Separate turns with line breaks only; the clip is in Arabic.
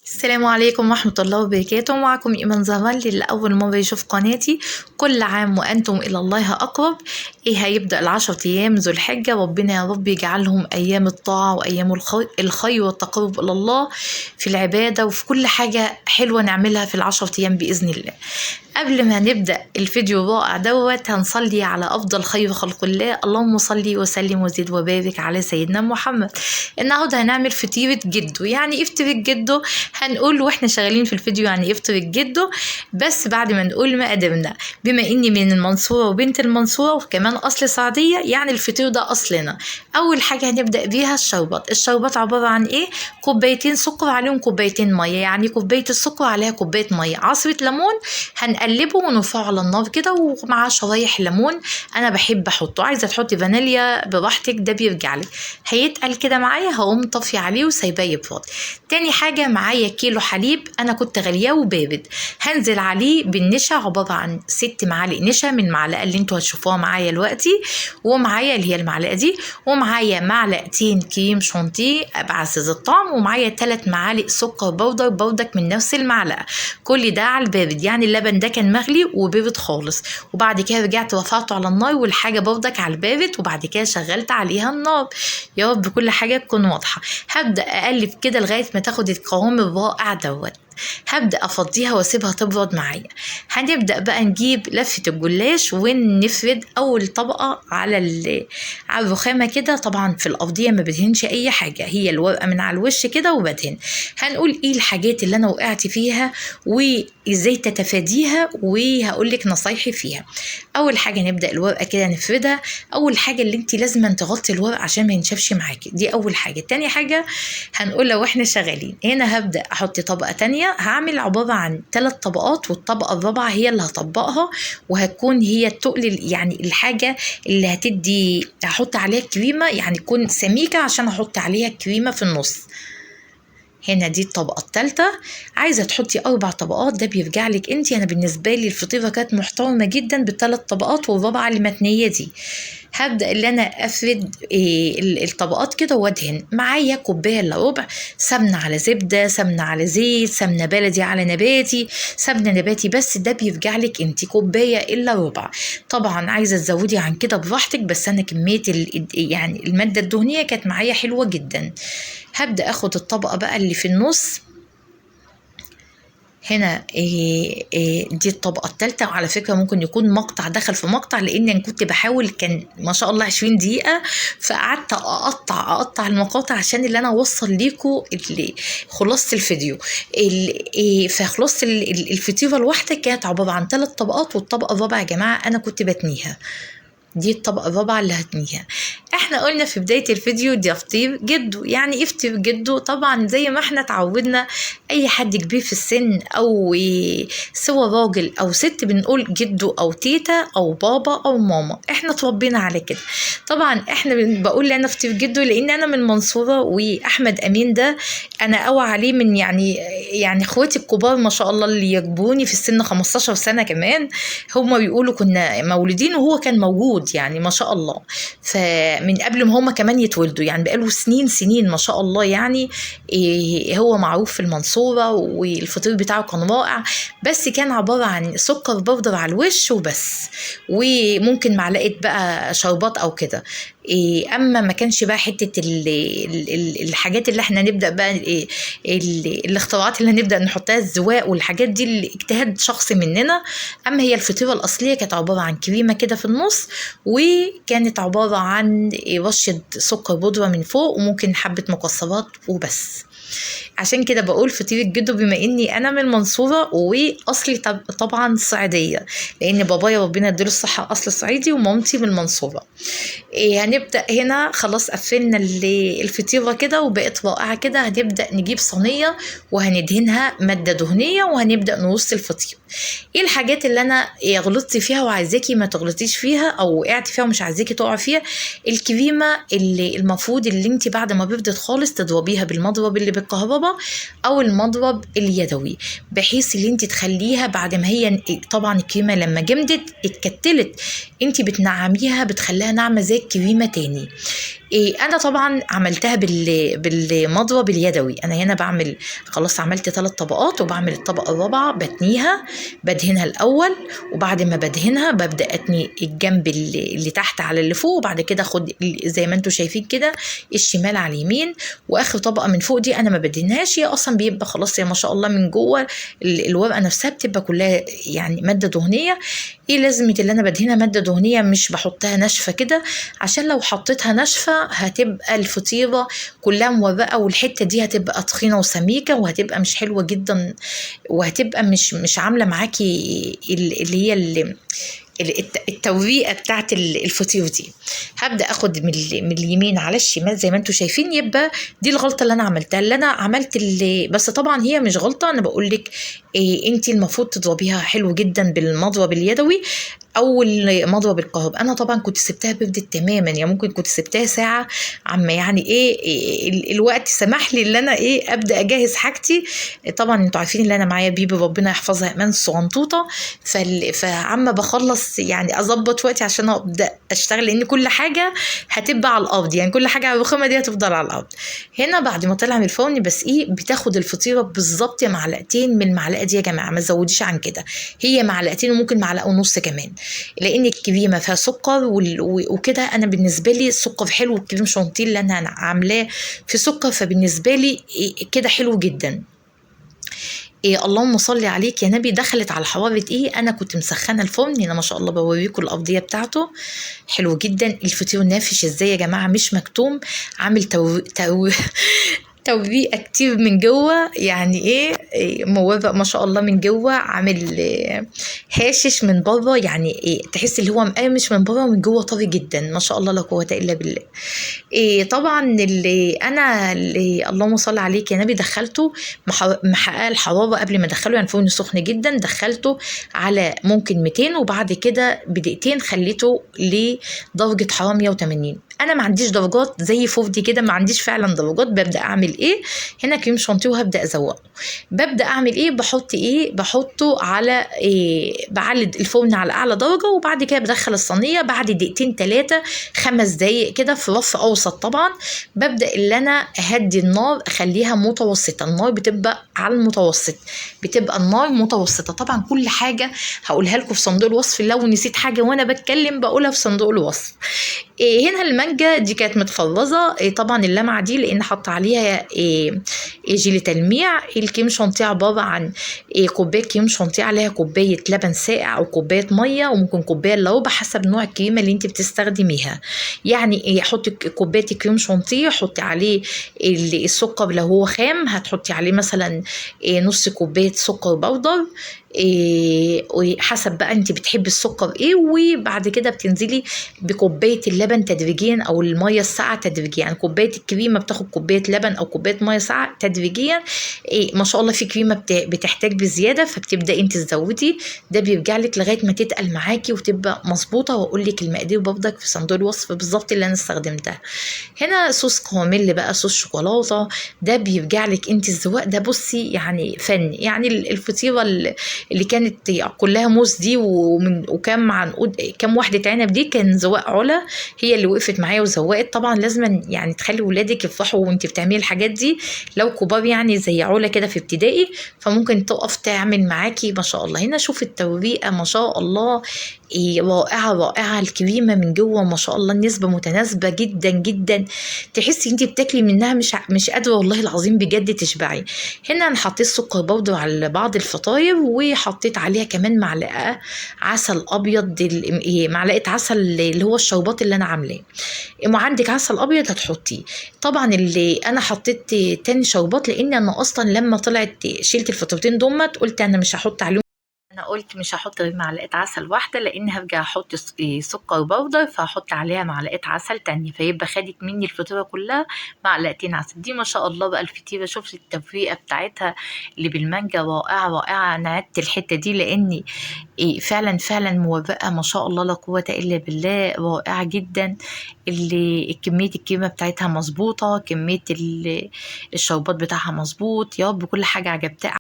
السلام عليكم ورحمة الله وبركاته. معكم إيمان زهران. اللي أول مرة يشوف قناتي، كل عام وأنتم إلى الله أقرب. هيبدأ ال10 أيام ذو الحجة، ربنا يا رب يجعلهم أيام الطاعة وأيام الخير والتقرب إلى الله في العبادة وفي كل حاجة حلوة نعملها في ال10 أيام بإذن الله. قبل ما نبدأ الفيديو الرائع دوت هنصلي على أفضل خير خلق الله. اللهم صلي وسلم وزد وبارك على سيدنا محمد. النهارده هنعمل فطيرة جدو. يعني إيه فطيرة جدو؟ هنقول واحنا شغالين في الفيديو يعني إيه فطيرة جدو، بس بعد ما نقول مقاديرنا. بما إني من المنصورة وبنت المنصورة وكمان أصل سعدية، يعني الفطير ده أصلنا. أول حاجة هنبدأ بيها الشربات. الشربات عبارة عن إيه؟ كوبايتين سكر عليهم كوبايتين مية، يعني كوباية السكر عليها كوباية مية، عصرة ليمون، هنقلبه ونرفعه على النار كده ومعاه شرايح ليمون. انا بحب احطه، عايزه تحطي فانيليا براحتك، ده بيرجع لك. هيتقل كده معايا، هقوم طفي عليه وسايباه يبرد. تاني حاجه معايا كيلو حليب انا كنت غلياه وبارد، هنزل عليه بالنشا، عباره عن 6 معالق نشا من المعلقه اللي انتوا هتشوفوها معايا دلوقتي، ومعايا اللي هي المعلقه دي، ومعايا معلقتين كريم شانتيه بعزز الطعم، ومعايا 3 معالق سكر بودر بودك من نفس المعلقه. كل ده على البارد، يعني اللبن ده كان مغلي وبارد خالص، وبعد كده رجعت رفعته على النار والحاجه بردك على البارد، وبعد كده شغلت عليها النار. يا رب كل حاجه تكون واضحه. هبدا اقلب كده لغايه ما تاخد القوام الرائع دوت. هبدأ أفضيها وأسيبها تبرد معايا. هنبدأ بقى نجيب لفة الجلاش ونفرد أول طبقة على الرخامة كده. طبعا في الأرضية ما بدهنش أي حاجة، هي الورقة من على الوش كده وبدهن. هنقول إيه الحاجات اللي أنا وقعت فيها وإزاي تتفاديها، وهقولك نصايحي فيها. أول حاجة نبدأ الورقة كده نفردها. أول حاجة اللي انت لازم تغطي الورق عشان ما ينشفش معاكي، دي أول حاجة. تاني حاجة هنقول لو احنا شغالين هنا، هبدأ أحط طبقة تانية، هعمل عبارة عن 3 طبقات، والطبقة الرابعة هي اللي هطبقها، وهتكون هي التقل، يعني الحاجة اللي هتدي هحط عليها الكريمة، يعني تكون سميكة عشان احط عليها الكريمة في النص. هنا دي الطبقة الثالثة. عايزة تحطي 4 طبقات، ده بيرجع لك انت. انا بالنسبة لي الفطيرة كانت محترمة جدا ب3 طبقات، والرابعة المتنية دي. هبدأ اللي انا افرد الطبقات كده وادهن. معايا كوباية الا ربع سمنة على زبدة، سمنة على زيت، سمنة بلدي على نباتي، سمنة نباتي، بس ده بيرجع لك انت، كوباية الا ربع. طبعا عايزة تزودي عن كده براحتك، بس انا كمية يعني المادة الدهنية كانت معايا حلوة جدا. هبدأ اخد الطبقة بقى اللي في النص هنا. دي الطبقة الثالثة. وعلى فكرة ممكن يكون مقطع دخل في مقطع، لان انا كنت بحاول، كان ما شاء الله 20 دقيقة، فقعدت اقطع المقاطع عشان اللي انا اوصل ليكم خلاصة الفيديو. فخلاصة الفطيرة الواحدة كانت عبارة عن 3 طبقات، والطبقة الرابعة يا جماعة انا كنت بتنيها، دي الطبقة الرابعة اللي هتنيها. احنا قلنا في بداية الفيديو دي فطير جدو. يعني ايه فطير جدو؟ طبعا زي ما احنا اتعودنا، اي حد كبير في السن او سواء راجل او ست بنقول جدو او تيتا او بابا او ماما، احنا اتربينا على كده. طبعا احنا بقول انا فطير جدو لان انا من المنصورة، واحمد امين ده انا اوعى عليه من يعني اخواتي الكبار ما شاء الله اللي يكبروني في السن 15 سنة كمان، هما بيقولوا كنا مولودين وهو كان موجود، يعني ما شاء الله. فمن قبل ما هما كمان يتولدوا، يعني بقاله سنين ما شاء الله. يعني هو معروف في المنصورة، والفطير بتاعه كان رائع، بس كان عبارة عن سكر بودر على الوش وبس، وممكن معلقة بقى شربات او كده. اما ما كانش بقى حته الحاجات اللي احنا نبدا بقى الاختراعات اللي هنبدا نحطها، الزواق والحاجات دي اللي اجتهاد شخصي مننا. اما هي الفطيره الاصليه كانت عباره عن كريمه كده في النص، وكانت عباره عن رشه سكر بودره من فوق، وممكن حبه مكسرات وبس. عشان كده بقول فطيرة جدو، بما اني انا من المنصورة واصلي طبعا صعيدية، لان بابايا ربنا يديله الصحة اصل صعيدي، ومامتي من المنصورة. هنبدأ هنا خلاص قفلنا الفطيرة كده وبقت رائعة كده. هنبدأ نجيب صينية وهندهنها مادة دهنية، وهنبدأ نرص الفطير. ايه الحاجات اللي انا غلطت فيها وعايزاكي ما تغلطيش فيها، او وقعت فيها ومش عايزاكي تقع فيها؟ الكريمة اللي المفروض اللي انت بعد ما بردت خالص تضربيها بالمضرب اللي بالكهرباء او المضرب اليدوي، بحيث اللي انت تخليها بعد ما هي طبعا الكريمة لما جمدت اتكتلت، انت بتنعميها بتخليها ناعمة زي الكريمة تاني. انا طبعا عملتها بالمضرب اليدوي. انا هنا بعمل خلاص، عملت 3 طبقات وبعمل الطبقه الرابعه بتنيها، بدهنها الاول، وبعد ما بدهنها ببدا اتني الجنب اللي تحت على اللي فوق، وبعد كده اخد زي ما انتم شايفين كده الشمال على اليمين، واخر طبقه من فوق دي انا ما بدهنهاش، هي اصلا بيبقى خلاص يا ما شاء الله من جوه الورقه نفسها بتبقى كلها يعني ماده دهنيه. ايه لازمه اللي انا بدهنها ماده دهنيه، مش بحطها ناشفه كده، عشان لو حطيتها ناشفه هتبقى الفطيره كلها مورقه، والحته دي هتبقى تخينه وسميكه، وهتبقى مش حلوه جدا، وهتبقى مش عامله معاكي اللي هي التوريقه بتاعت الفطير دي. هبدا اخد من اليمين على الشمال زي ما انتم شايفين. يبقى دي الغلطه اللي انا عملتها، اللي انا عملت بس طبعا هي مش غلطه، انا بقول لك انت المفروض تضربيها حلو جدا بالمضرب اليدوي او المضرب الكهرباء. انا طبعا كنت سبتها بردت تماما، يعني ممكن كنت سبتها ساعه، عما يعني الوقت سمح لي ان انا ابدا اجهز حاجتي. طبعا انتوا عارفين ان انا معايا بيبي ربنا يحفظها ايمان صغنطوطه، فعما بخلص يعني اظبط وقتي عشان ابدا اشتغل، لان كل حاجه هتبقى على الارض، يعني كل حاجه على الرخامه دي هتفضل على الارض. هنا بعد ما طلع من الفرن بس بتاخد الفطيره بالظبط معلقتين من المعلقه دي يا جماعه، ما تزوديش عن كده، هي معلقتين وممكن معلقه ونص كمان، لان الكريمه فيها سكر وكده. انا بالنسبه لي السكر حلو، الكريم شانتيه اللي انا عاملاه في سكر، فبالنسبه لي كده حلو جدا. اللهم صل عليك يا نبي. دخلت على حراره انا كنت مسخنه الفرن هنا ما شاء الله، بوريكم الارضيه بتاعته حلو جدا. الفطير نافش ازاي يا جماعه، مش مكتوم، عامل توريقه كتير من جوه، يعني مورق ما شاء الله من جوه، عامل هاشش من بره، يعني تحس اللي هو مقرمش من بره ومن جوه طري جدا ما شاء الله لا قوه الا بالله. طبعا اللي اللهم صل عليك يا نبي دخلته محققه الحراره قبل ما ادخله، يعني فرن سخن جدا، دخلته على ممكن 200، وبعد كده بدقيقتين خليته لدرجه حراره 180. انا ما عنديش درجات زي فوفدي كده، ما عنديش فعلا درجات. ببدا اعمل هنا كريم شانتيه وهبدا ازوقه. ببدا اعمل بحطه على بعلد الفرن على اعلى درجه، وبعد كده بدخل الصينيه بعد دقيقتين 3 5 دقايق كده في رف اوسط. طبعا ببدا اللي انا اهدي النار، اخليها متوسطه، النار بتبقى على المتوسط، بتبقى النار متوسطه. طبعا كل حاجه هقولها لكم في صندوق الوصف، لو نسيت حاجه وانا بتكلم بقولها في صندوق الوصف. هنا المانجا دي كانت متفرزه، طبعا اللمعه دي لان حط عليها جيلي تلميع. الكريم شانتيه عباره عن كوبايه كريم شانتيه عليها كوبايه لبن ساقع او كوبايه ميه، وممكن كوبايه الا ربع حسب نوع الكريمه اللي انت بتستخدميها. يعني حطي كوبايه الكريم شانتيه، حطي عليه السكر لو هو خام هتحطي عليه مثلا نص كوبايه سكر بودر، وحسب بقى انت بتحبي السكر وبعد كده بتنزلي بكوبايه اللبن تدريجيا او الميه الساقعه تدريجيا، يعني كوبايه الكريمه بتاخد كوبايه لبن او كوبايه ميه ساقعه تدريجيا. ما شاء الله في كريمه بتحتاج بزياده، فبتبداي انت تزودي، ده بيرجع لك لغايه ما تتقل معاكي وتبقى مظبوطه. واقول لك المقادير برضك في صندوق الوصف بالظبط اللي انا استخدمتها. هنا صوص كراميل بقى، صوص شوكولاته، ده بيرجع لك انت الذوق ده. بصي يعني فن، يعني الفطيره اللي كانت كلها موز دي وكم عنقود كم واحده عنب دي كان ذوق علا، هي اللي وقفت معايا وزوقت. طبعا لازم يعني تخلي ولادك يفرحوا وانت بتعملي الحاجات دي، لو كبار يعني زي علا كده في ابتدائي فممكن تقف تعمل معاكي ما شاء الله. هنا شوف التوريقه ما شاء الله رائعه رائعه، الكريمه من جوه ما شاء الله النسبه متناسبه جدا جدا، تحسي انت بتاكلي منها مش قادره والله العظيم بجد تشبعي. هنا انا حطيت سكر بودر على بعض الفطاير، وحطيت عليها كمان معلقه عسل ابيض، معلقه عسل اللي هو الشربات اللي انا عاملاه. عندك عسل ابيض هتحطيه. طبعا اللي انا حطيت تاني شربات لان انا اصلا لما طلعت شلت الفطيرتين دمت قلت انا مش هحط عليهم، انا قلت مش هحط غير معلقه عسل واحده لان هرجع احط سكر بودر، فهحط عليها معلقه عسل تانية، فيبقى خدت مني الفطيره كلها معلقتين عسل. دي ما شاء الله بقى الفطيره، شوفي التفريقه بتاعتها اللي بالمانجا رائعه رائعه. انا عدت الحته دي لاني فعلا فعلا مورقه ما شاء الله لا قوه الا بالله، رائعه جدا. اللي كميه الكريمه بتاعتها مظبوطه، كميه الشربات بتاعها مظبوط، يا رب كل حاجه عجبتها